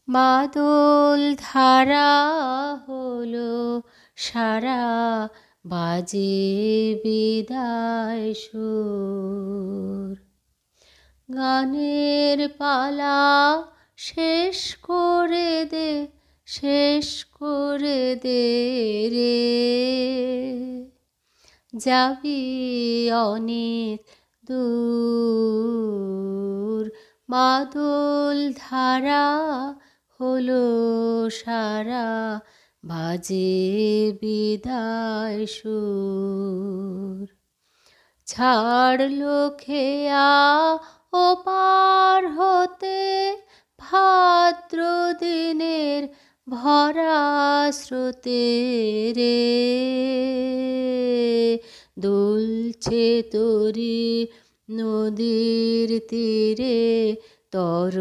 বাদল ধারা হলো সারা, বাজে বিদায় সুর। গানের পালা শেষ করে দে, শেষ করে দে রে, যাবি অনেক দূর। বাদল ধারা হলো সারা, বাজে বিদায় সুর। ছাড়লো খেয়া ও পার হতে ভাদ্র দিনের ভরা স্রোতে রে, দুলছে তরি নদীর তীরে তর